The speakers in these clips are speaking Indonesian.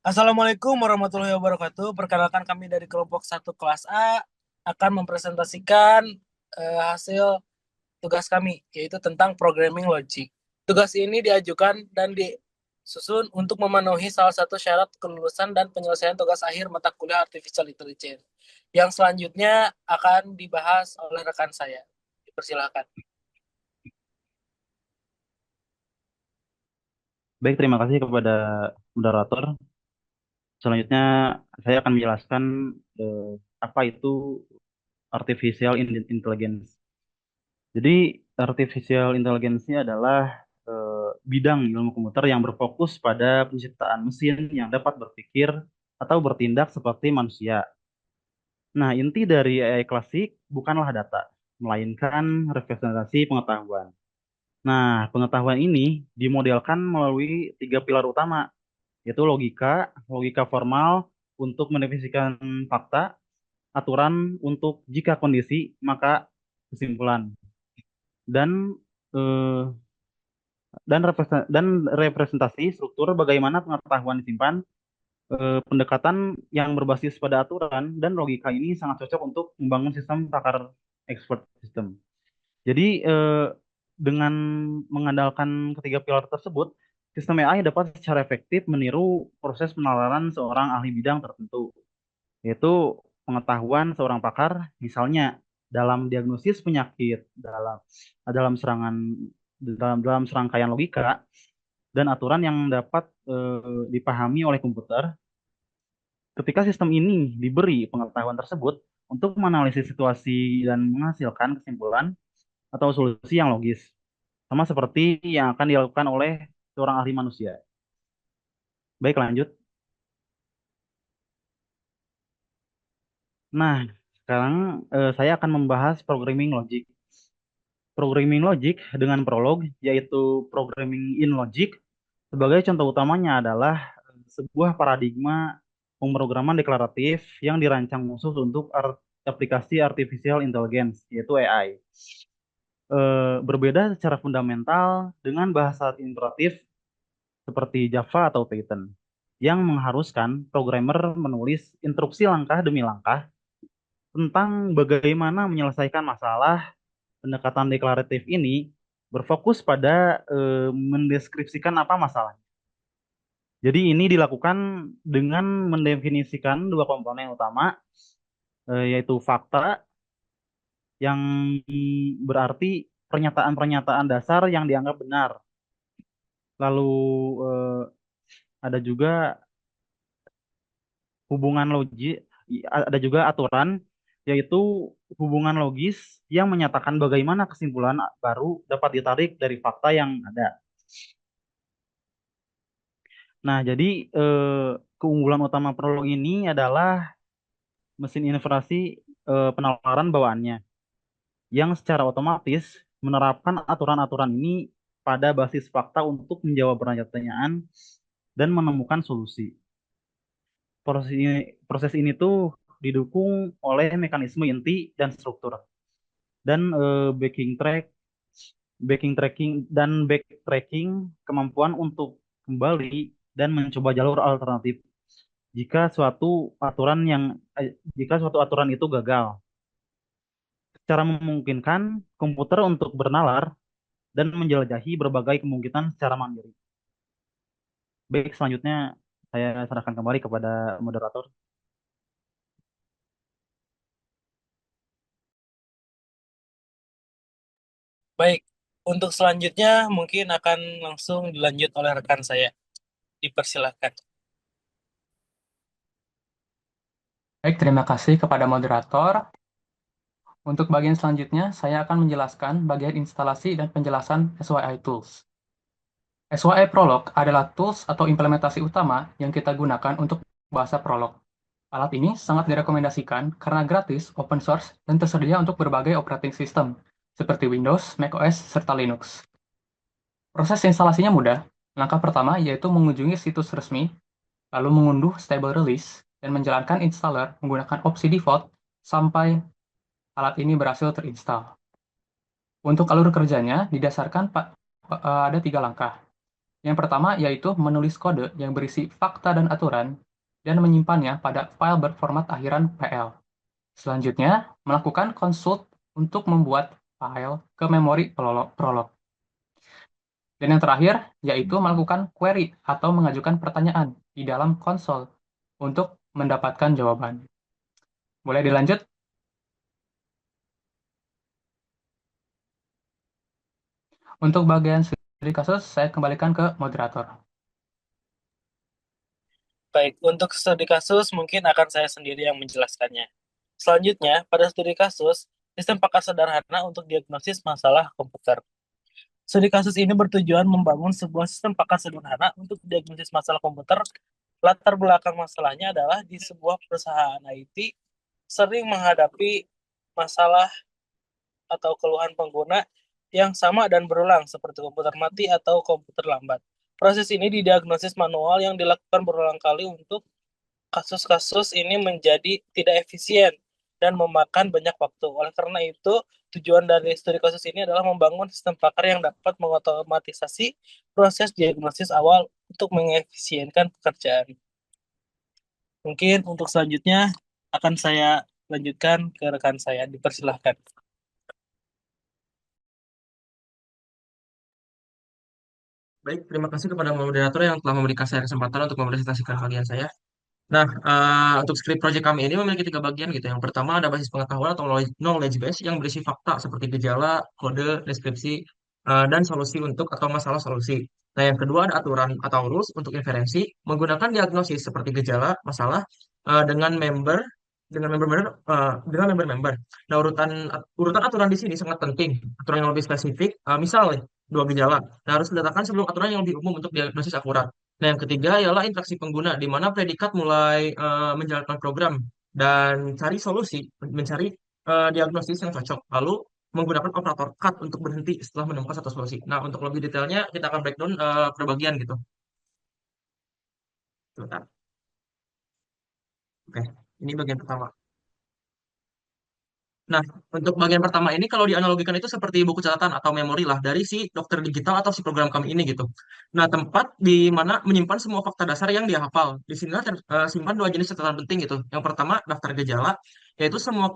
Assalamualaikum warahmatullahi wabarakatuh. Perkenalkan kami dari kelompok satu kelas A akan mempresentasikan hasil tugas kami, yaitu tentang programming logic. Tugas ini diajukan dan disusun untuk memenuhi salah satu syarat kelulusan dan penyelesaian tugas akhir mata kuliah Artificial Intelligence. Yang selanjutnya akan dibahas oleh rekan saya. Dipersilakan. Baik, terima kasih kepada moderator. Selanjutnya, saya akan menjelaskan eh, apa itu intelligence. Jadi, artificial intelligence ini adalah bidang ilmu komputer yang berfokus pada penciptaan mesin yang dapat berpikir atau bertindak seperti manusia. Nah, inti dari AI klasik bukanlah data, melainkan representasi pengetahuan. Nah, pengetahuan ini dimodelkan melalui tiga pilar utama, yaitu logika formal untuk mendefinisikan fakta, aturan untuk jika kondisi, maka kesimpulan, dan eh, dan representasi struktur bagaimana pengetahuan disimpan. Pendekatan yang berbasis pada aturan dan logika ini sangat cocok untuk membangun sistem pakar expert system. Jadi dengan mengandalkan ketiga pilar tersebut, sistem AI dapat secara efektif meniru proses penalaran seorang ahli bidang tertentu, yaitu pengetahuan seorang pakar, misalnya dalam diagnosis penyakit, dalam serangan dalam serangkaian logika dan aturan yang dapat dipahami oleh komputer. Ketika sistem ini diberi pengetahuan tersebut untuk menganalisis situasi dan menghasilkan kesimpulan atau solusi yang logis, sama seperti yang akan dilakukan oleh seorang ahli manusia. Baik, lanjut. Nah, sekarang saya akan membahas programming logic. Programming logic dengan prolog, yaitu programming in logic, sebagai contoh utamanya adalah sebuah paradigma pemrograman deklaratif yang dirancang khusus untuk aplikasi artificial intelligence, yaitu AI. Berbeda secara fundamental dengan bahasa imperatif seperti Java atau Python, yang mengharuskan programmer menulis instruksi langkah demi langkah tentang bagaimana menyelesaikan masalah. Pendekatan deklaratif ini berfokus pada mendeskripsikan apa masalahnya. Jadi ini dilakukan dengan mendefinisikan dua komponen utama, yaitu fakta yang berarti pernyataan-pernyataan dasar yang dianggap benar. Lalu eh, ada juga hubungan logis, ada juga aturan, yaitu hubungan logis yang menyatakan bagaimana kesimpulan baru dapat ditarik dari fakta yang ada. Nah, jadi keunggulan utama prolog ini adalah mesin inferensi penalaran bawaannya yang secara otomatis menerapkan aturan-aturan ini pada basis fakta untuk menjawab pertanyaan dan menemukan solusi. Proses ini tuh didukung oleh mekanisme inti dan struktur dan backtracking kemampuan untuk kembali dan mencoba jalur alternatif jika suatu aturan itu gagal. Secara memungkinkan komputer untuk bernalar dan menjelajahi berbagai kemungkinan secara mandiri. Baik, selanjutnya saya serahkan kembali kepada moderator. Baik, untuk selanjutnya mungkin akan langsung dilanjut oleh rekan saya. Dipersilakan. Baik, terima kasih kepada moderator. Untuk bagian selanjutnya, saya akan menjelaskan bagian instalasi dan penjelasan SYI Tools. SYI Prolog adalah tools atau implementasi utama yang kita gunakan untuk bahasa Prolog. Alat ini sangat direkomendasikan karena gratis, open source, dan tersedia untuk berbagai operating system, seperti Windows, macOS, serta Linux. Proses instalasinya mudah. Langkah pertama yaitu mengunjungi situs resmi, lalu mengunduh stable release, dan menjalankan installer menggunakan opsi default sampai alat ini berhasil terinstall. Untuk alur kerjanya didasarkan ada 3 langkah. Yang pertama yaitu menulis kode yang berisi fakta dan aturan dan menyimpannya pada file berformat akhiran PL. Selanjutnya, melakukan consult untuk membuat file ke memori prolog. Dan yang terakhir, yaitu melakukan query atau mengajukan pertanyaan di dalam konsol untuk mendapatkan jawaban. Boleh dilanjut? Untuk bagian studi kasus, saya kembalikan ke moderator. Baik, untuk studi kasus mungkin akan saya sendiri yang menjelaskannya. Selanjutnya, pada studi kasus, sistem pakar sederhana untuk diagnosis masalah komputer. Studi kasus ini bertujuan membangun sebuah sistem pakar sederhana untuk diagnosis masalah komputer. Latar belakang masalahnya adalah di sebuah perusahaan IT sering menghadapi masalah atau keluhan pengguna yang sama dan berulang seperti komputer mati atau komputer lambat. Proses ini didiagnosis manual yang dilakukan berulang kali untuk kasus-kasus ini menjadi tidak efisien dan memakan banyak waktu. Oleh karena itu, tujuan dari studi kasus ini adalah membangun sistem pakar yang dapat mengotomatisasi proses diagnosis awal untuk mengefisienkan pekerjaan. Mungkin untuk selanjutnya akan saya lanjutkan ke rekan saya. Dipersilahkan. Baik, terima kasih kepada moderator yang telah memberikan saya kesempatan untuk mempresentasikan bagian saya. Nah, untuk script project kami ini memiliki tiga bagian gitu. Yang pertama ada basis pengetahuan atau knowledge base yang berisi fakta seperti gejala, kode, deskripsi, dan solusi untuk atau masalah solusi. Nah, yang kedua ada aturan atau rules untuk inferensi menggunakan diagnosis seperti gejala, masalah dengan member dengan member-member. Nah, urutan aturan di sini sangat penting. Aturan yang lebih spesifik, misalnya dua gejala. Nah, harus diletakkan sebelum aturan yang lebih umum untuk diagnosis akurat. Nah, yang ketiga ialah interaksi pengguna, di mana predikat mulai menjalankan program dan cari solusi, mencari diagnosis yang cocok, lalu menggunakan operator cut untuk berhenti setelah menemukan satu solusi. Nah, untuk lebih detailnya kita akan breakdown per bagian gitu. Sebentar. Oke, ini bagian pertama. Nah, untuk bagian pertama ini kalau dianalogikan itu seperti buku catatan atau memori lah dari si dokter digital atau si program kami ini gitu. Nah, tempat di mana menyimpan semua fakta dasar yang dia hafal. Di sini simpan dua jenis catatan penting gitu. Yang pertama, daftar gejala, yaitu semua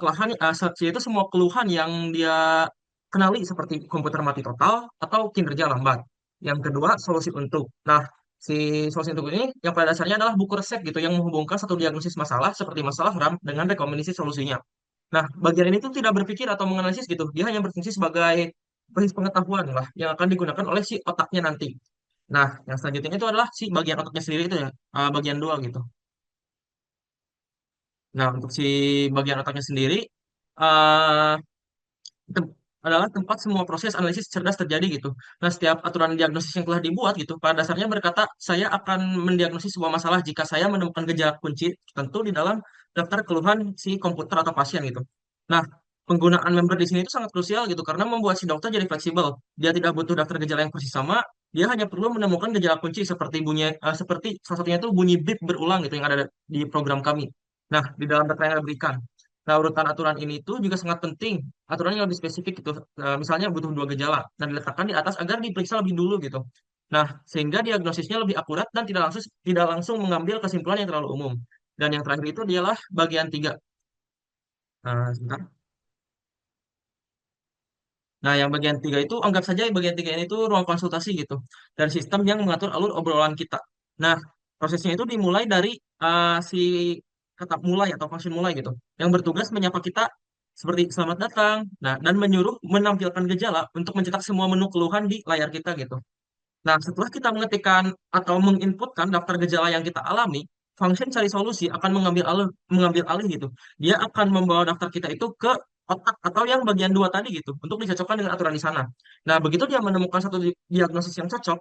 keluhan yang dia kenali seperti komputer mati total atau kinerja lambat. Yang kedua, solusi untuk. Nah, si solusi untuk ini yang pada dasarnya adalah buku resep gitu yang menghubungkan satu diagnosis masalah seperti masalah RAM dengan rekomendasi solusinya. Nah, bagian ini tuh tidak berpikir atau menganalisis gitu. Dia hanya berfungsi sebagai basis pengetahuan lah yang akan digunakan oleh si otaknya nanti. Nah, yang selanjutnya itu adalah si bagian otaknya sendiri itu ya, bagian dua gitu. Nah, untuk si bagian otaknya sendiri eh, adalah tempat semua proses analisis cerdas terjadi gitu. Nah, setiap aturan diagnosis yang telah dibuat gitu, pada dasarnya berkata, saya akan mendiagnosis sebuah masalah jika saya menemukan gejala kunci tentu di dalam daftar keluhan si komputer atau pasien gitu. Nah, penggunaan member di sini itu sangat krusial gitu, karena membuat si dokter jadi fleksibel. Dia tidak butuh daftar gejala yang persis sama, dia hanya perlu menemukan gejala kunci seperti salah satunya itu bunyi beep berulang gitu yang ada di program kami. Nah, di dalam data yang diberikan. Nah, urutan aturan ini tuh juga sangat penting. Aturan yang lebih spesifik gitu. Misalnya butuh dua gejala dan diletakkan di atas agar diperiksa lebih dulu gitu. Nah, sehingga diagnosisnya lebih akurat dan tidak langsung mengambil kesimpulan yang terlalu umum. Dan yang terakhir itu adalah bagian tiga. Sebentar. Nah, yang bagian tiga itu anggap saja bagian tiga ini tuh ruang konsultasi gitu. Dan sistem yang mengatur alur obrolan kita. Nah, prosesnya itu dimulai dari si kata mulai atau function mulai gitu. Yang bertugas menyapa kita seperti selamat datang. Nah, dan menyuruh menampilkan gejala untuk mencetak semua menu keluhan di layar kita gitu. Nah, setelah kita mengetikkan atau menginputkan daftar gejala yang kita alami, function cari solusi akan mengambil alih gitu. Dia akan membawa daftar kita itu ke otak atau yang bagian dua tadi gitu untuk dicocokkan dengan aturan di sana. Nah, begitu dia menemukan satu diagnosis yang cocok,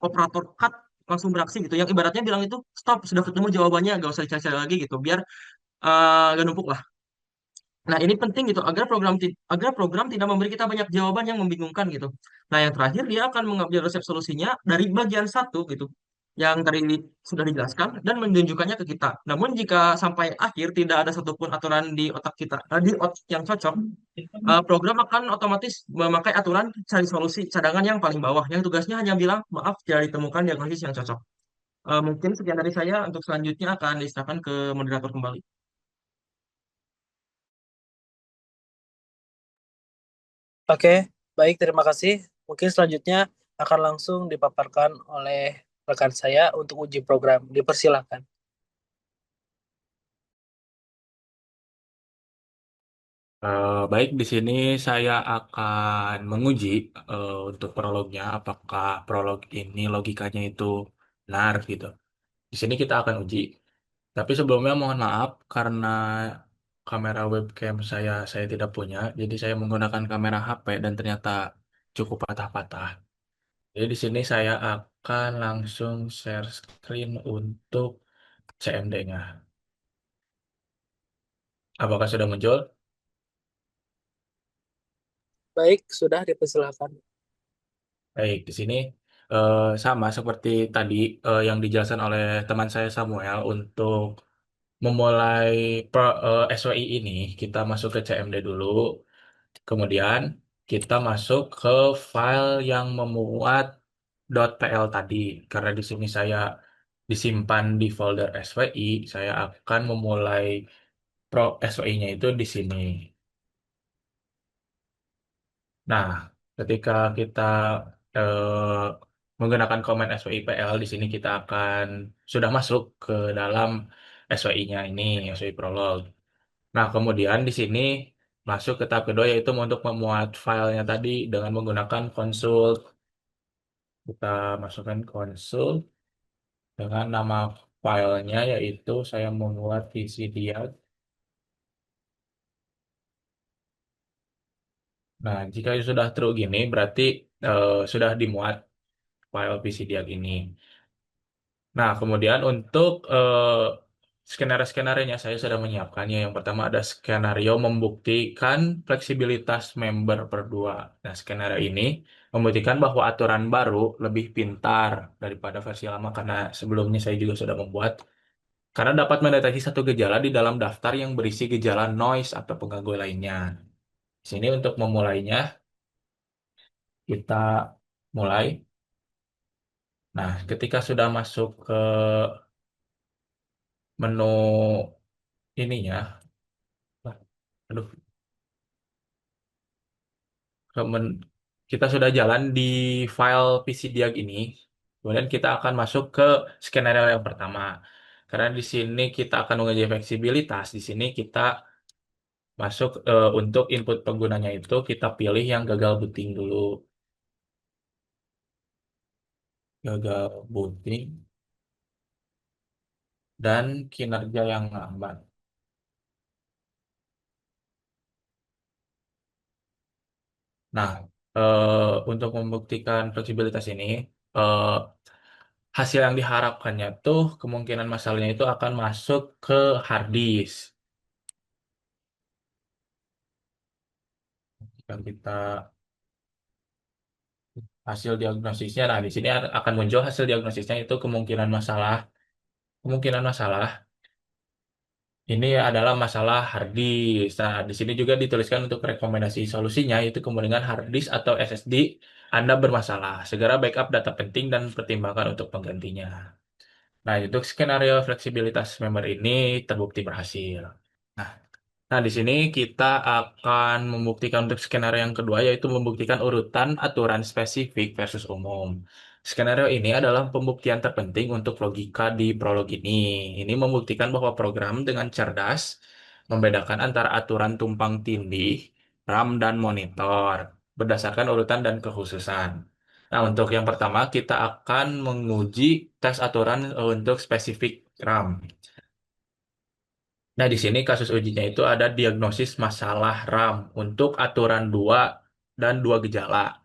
operator cut langsung beraksi gitu. Yang ibaratnya bilang itu stop, sudah ketemu jawabannya, gak usah dicari-cari lagi gitu, biar gak numpuk lah. Nah, ini penting gitu agar program tidak memberi kita banyak jawaban yang membingungkan gitu. Nah, yang terakhir dia akan mengambil resep solusinya dari bagian satu gitu. yang tadi sudah dijelaskan dan menunjukkannya ke kita. Namun jika sampai akhir tidak ada satupun aturan di otak kita, di otak yang cocok, program akan otomatis memakai aturan cari solusi cadangan yang paling bawah, yang tugasnya hanya bilang, maaf, tidak ditemukan diagnosis yang cocok. Mungkin sekian dari saya, untuk selanjutnya akan diserahkan ke moderator kembali. Oke, baik, terima kasih. Mungkin selanjutnya akan langsung dipaparkan oleh rekan saya untuk uji program. Dipersilahkan. Baik, di sini saya akan menguji untuk prolognya, apakah prolog ini logikanya itu benar gitu. Di sini kita akan uji. Tapi sebelumnya mohon maaf karena kamera webcam saya tidak punya, jadi saya menggunakan kamera HP dan ternyata cukup patah-patah. Jadi di sini saya akan langsung share screen untuk CMD-nya. Apakah sudah muncul? Baik, sudah dipersilahkan. Baik, di sini sama seperti tadi yang dijelaskan oleh teman saya Samuel untuk memulai SWI ini, kita masuk ke CMD dulu, kemudian kita masuk ke file yang memuat .pl tadi. Karena di sini saya disimpan di folder SWI, saya akan memulai SWI-nya itu di sini. Nah, ketika kita eh, menggunakan komen SWIPL di sini kita akan sudah masuk ke dalam SWI-nya ini, SWI Prolog. Nah, kemudian di sini masuk ke tahap kedua yaitu untuk memuat filenya tadi dengan menggunakan consult. Kita masukkan consult dengan nama filenya yaitu saya membuat isi dia. Nah, jika sudah true gini berarti sudah dimuat file PCDiag ini. Nah, kemudian untuk skenario-skenarionya saya sudah menyiapkannya. Yang pertama ada skenario membuktikan fleksibilitas member per dua. Nah, skenario ini membuktikan bahwa aturan baru lebih pintar daripada versi lama karena sebelumnya saya juga sudah membuat. Karena dapat mendeteksi satu gejala di dalam daftar yang berisi gejala noise atau pengganggu lainnya. Di sini untuk memulainya, kita mulai. Nah, ketika sudah masuk ke menu ininya, aduh, kemen- kita sudah jalan di file PCDiag ini. Kemudian kita akan masuk ke skenario yang pertama. Karena di sini kita akan menguji fleksibilitas. Di sini kita masuk untuk input penggunanya itu kita pilih yang gagal booting dulu. Gagal booting dan kinerja yang lambat. Nah, untuk membuktikan fleksibilitas ini, eh, hasil yang diharapkannya tuh kemungkinan masalahnya itu akan masuk ke hard disk. Jika kita hasil diagnosisnya, nah di sini akan muncul hasil diagnosisnya itu kemungkinan masalah. Kemungkinan masalah ini adalah masalah hard disk. Nah, di sini juga dituliskan untuk rekomendasi solusinya yaitu kemungkinan hard disk atau SSD Anda bermasalah. Segera backup data penting dan pertimbangkan untuk penggantinya. Nah, untuk skenario fleksibilitas member ini terbukti berhasil. Nah, Nah, di sini kita akan membuktikan untuk skenario yang kedua, yaitu membuktikan urutan aturan spesifik versus umum. Skenario ini adalah pembuktian terpenting untuk logika di prolog ini. Ini membuktikan bahwa program dengan cerdas membedakan antara aturan tumpang tindih, RAM, dan monitor berdasarkan urutan dan kekhususan. Nah, untuk yang pertama, kita akan menguji tes aturan untuk spesifik RAM. Nah, di sini kasus ujinya itu ada diagnosis masalah RAM untuk aturan 2 dan 2 gejala.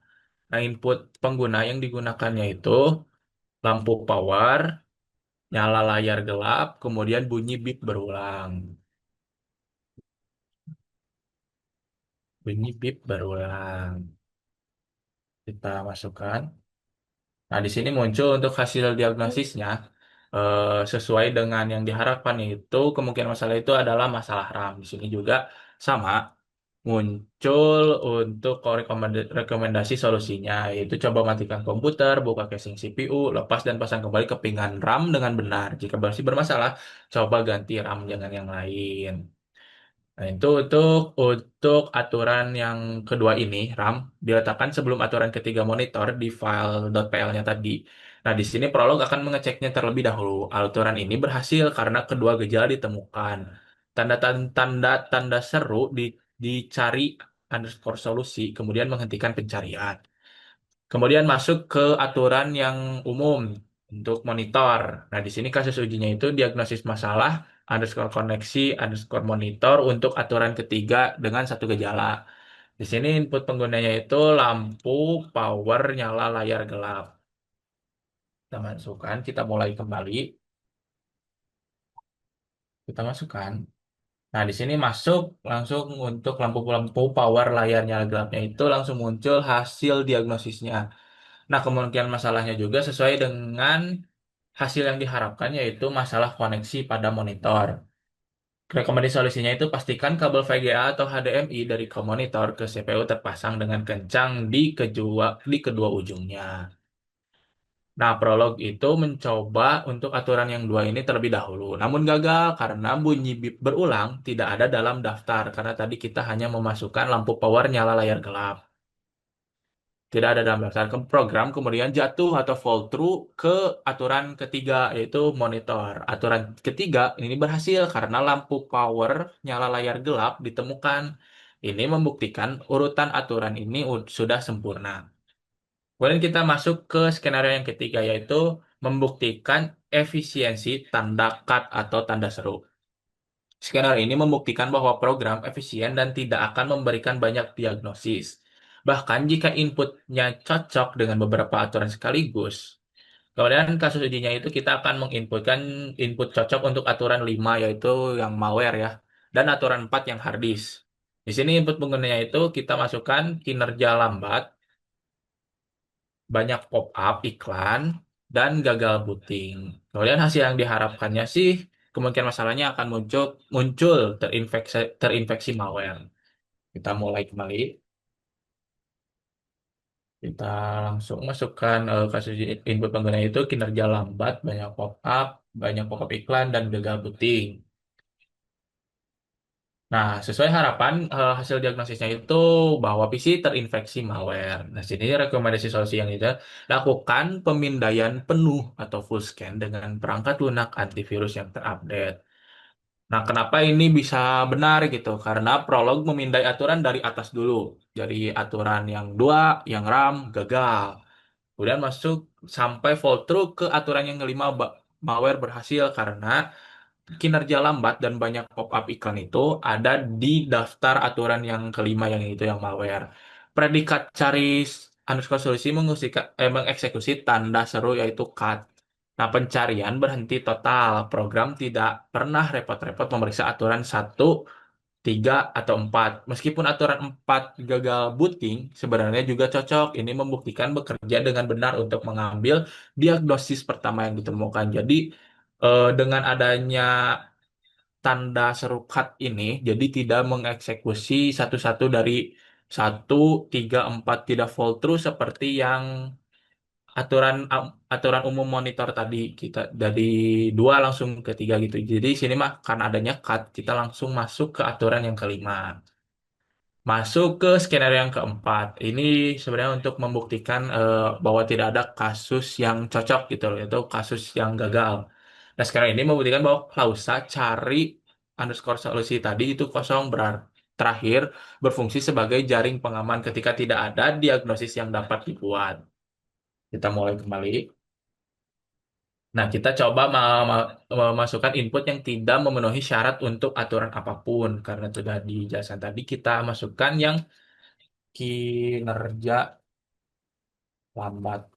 Nah, input pengguna yang digunakannya itu lampu power, nyala layar gelap, kemudian bunyi bip berulang. Bunyi bip berulang. Kita masukkan. Nah, di sini muncul untuk hasil diagnosisnya sesuai dengan yang diharapkan itu kemungkinan masalah itu adalah masalah RAM. Di sini juga sama muncul untuk rekomendasi solusinya yaitu coba matikan komputer, buka casing CPU, lepas dan pasang kembali kepingan RAM dengan benar. Jika masih bermasalah, coba ganti RAM dengan yang lain. Nah, itu untuk aturan yang kedua ini, RAM, diletakkan sebelum aturan ketiga monitor di file .pl-nya tadi. Nah, di sini Prolog akan mengeceknya terlebih dahulu. Aturan ini berhasil karena kedua gejala ditemukan. Tanda-tanda seru dicari underscore solusi, kemudian menghentikan pencarian. Kemudian masuk ke aturan yang umum untuk monitor. Nah, di sini kasus ujinya itu diagnosis masalah underscore koneksi underscore monitor untuk aturan ketiga dengan satu gejala. Di sini input penggunanya itu lampu, power, nyala, layar gelap. Kita masukkan, kita mulai kembali. Kita masukkan. Nah, di sini masuk langsung untuk lampu-lampu power, layar, nyala gelapnya itu langsung muncul hasil diagnosisnya. Nah, kemungkinan masalahnya juga sesuai dengan hasil yang diharapkan yaitu masalah koneksi pada monitor. Rekomendasi solusinya itu pastikan kabel VGA atau HDMI dari monitor ke CPU terpasang dengan kencang di kedua ujungnya. Nah, Prolog itu mencoba untuk aturan yang dua ini terlebih dahulu. Namun gagal karena bunyi bip berulang tidak ada dalam daftar karena tadi kita hanya memasukkan lampu power nyala layar gelap. Tidak ada dalam daftar program, kemudian jatuh atau fall through ke aturan ketiga, yaitu monitor. Aturan ketiga ini berhasil karena lampu power nyala layar gelap ditemukan. Ini membuktikan urutan aturan ini sudah sempurna. Kemudian kita masuk ke skenario yang ketiga, yaitu membuktikan efisiensi tanda cut atau tanda seru. Skenario ini membuktikan bahwa program efisien dan tidak akan memberikan banyak diagnosis. Bahkan jika inputnya cocok dengan beberapa aturan sekaligus. Kemudian kasus ujinya itu kita akan menginputkan input cocok untuk aturan 5 yaitu yang malware ya. Dan aturan 4 yang hard disk. Di sini input penggunanya itu kita masukkan kinerja lambat, banyak pop-up iklan, dan gagal booting. Kemudian hasil yang diharapkannya sih kemungkinan masalahnya akan muncul terinfeksi malware. Kita mulai kembali. Kita langsung masukkan kasus input pengguna itu kinerja lambat, banyak pop-up iklan, dan gagal booting. Nah, sesuai harapan, hasil diagnosisnya itu bahwa PC terinfeksi malware. Nah, sini rekomendasi solusi yang kita lakukan pemindaian penuh atau full scan dengan perangkat lunak antivirus yang terupdate. Nah, kenapa ini bisa benar gitu? Karena Prolog memindai aturan dari atas dulu. Dari aturan yang dua, yang RAM, gagal. Kemudian masuk sampai fall through ke aturan yang kelima, malware berhasil karena kinerja lambat dan banyak pop-up iklan itu ada di daftar aturan yang kelima yang itu yang malware. Predikat cari underscore solusi mengeksekusi tanda seru yaitu cut. Nah, pencarian berhenti total. Program tidak pernah repot-repot memeriksa aturan satu, 3, atau 4. Meskipun aturan 4 gagal booting, sebenarnya juga cocok. Ini membuktikan bekerja dengan benar untuk mengambil diagnosis pertama yang ditemukan. Jadi, dengan adanya tanda serukat ini, jadi tidak mengeksekusi satu-satu dari 1, 3, 4 tidak fall through seperti yang aturan umum monitor tadi kita dari 2 langsung ke 3 gitu. Jadi sini mah karena adanya cut kita langsung masuk ke aturan yang kelima. Masuk ke skenario yang keempat. Ini sebenarnya untuk membuktikan bahwa tidak ada kasus yang cocok gitu loh, itu kasus yang gagal. Nah, sekarang ini membuktikan bahwa klausa cari underscore solusi tadi itu kosong terakhir berfungsi sebagai jaring pengaman ketika tidak ada diagnosis yang dapat dibuat. Kita mulai kembali. Nah, kita coba memasukkan input yang tidak memenuhi syarat untuk aturan apapun. Karena sudah dijelaskan tadi, kita masukkan yang kinerja lambat.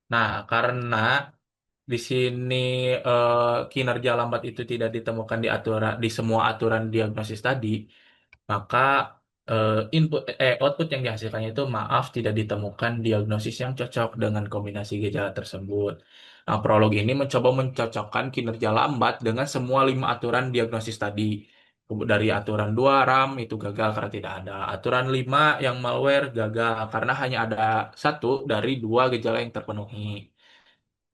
Nah, karena di sini kinerja lambat itu tidak ditemukan di semua aturan diagnosis tadi, maka output yang dihasilkannya itu maaf tidak ditemukan diagnosis yang cocok dengan kombinasi gejala tersebut. Nah, prolog ini mencoba mencocokkan kinerja lambat dengan semua 5 aturan diagnosis tadi. Dari aturan 2 RAM itu gagal karena tidak ada. Aturan 5 yang malware gagal karena hanya ada satu dari 2 gejala yang terpenuhi.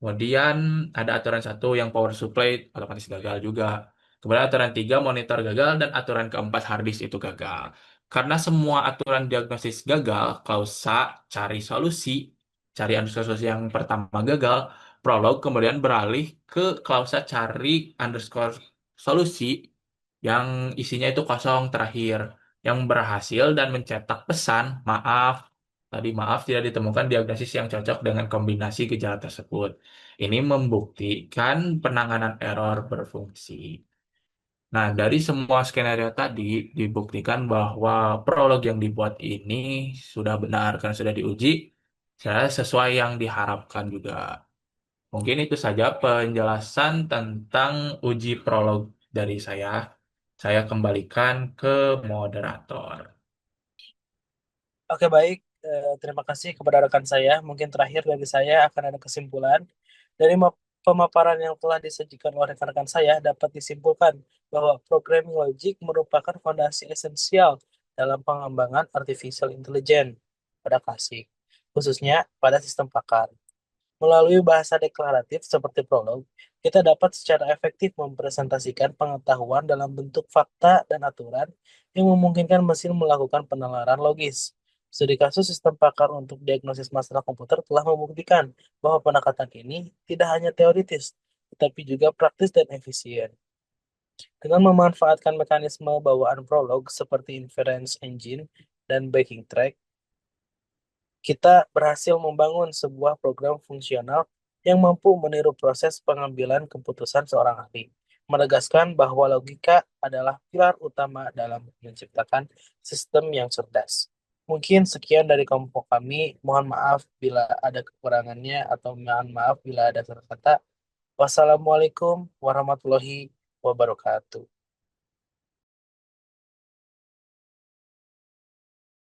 Kemudian ada aturan satu yang power supply otomatis gagal juga. Kemudian aturan 3 monitor gagal dan aturan keempat hard disk itu gagal. Karena semua aturan diagnosis gagal, Klausa cari solusi, cari underscore solusi yang pertama gagal, Prolog kemudian beralih ke Klausa cari underscore solusi yang isinya itu kosong terakhir, yang berhasil dan mencetak pesan, maaf tidak ditemukan diagnosis yang cocok dengan kombinasi gejala tersebut. Ini membuktikan penanganan error berfungsi. Nah, dari semua skenario tadi dibuktikan bahwa prolog yang dibuat ini sudah benar karena sudah diuji, sesuai yang diharapkan juga. Mungkin itu saja penjelasan tentang uji prolog dari saya. Saya kembalikan ke moderator. Oke, baik. Terima kasih kepada rekan saya. Mungkin terakhir dari saya akan ada kesimpulan. Dari pemaparan yang telah disajikan oleh rekan-rekan saya dapat disimpulkan bahwa programming logic merupakan fondasi esensial dalam pengembangan artificial intelligence pada KASIK, khususnya pada sistem pakar. Melalui bahasa deklaratif seperti prolog, kita dapat secara efektif mempresentasikan pengetahuan dalam bentuk fakta dan aturan yang memungkinkan mesin melakukan penalaran logis. Studi kasus sistem pakar untuk diagnosis masalah komputer telah membuktikan bahwa pendekatan ini tidak hanya teoritis, tetapi juga praktis dan efisien. Dengan memanfaatkan mekanisme bawaan prolog seperti inference engine dan backing track, kita berhasil membangun sebuah program fungsional yang mampu meniru proses pengambilan keputusan seorang ahli, menegaskan bahwa logika adalah pilar utama dalam menciptakan sistem yang cerdas. Mungkin sekian dari kelompok kami. Mohon maaf bila ada kekurangannya atau mohon maaf bila ada salah kata. Wassalamualaikum warahmatullahi wabarakatuh.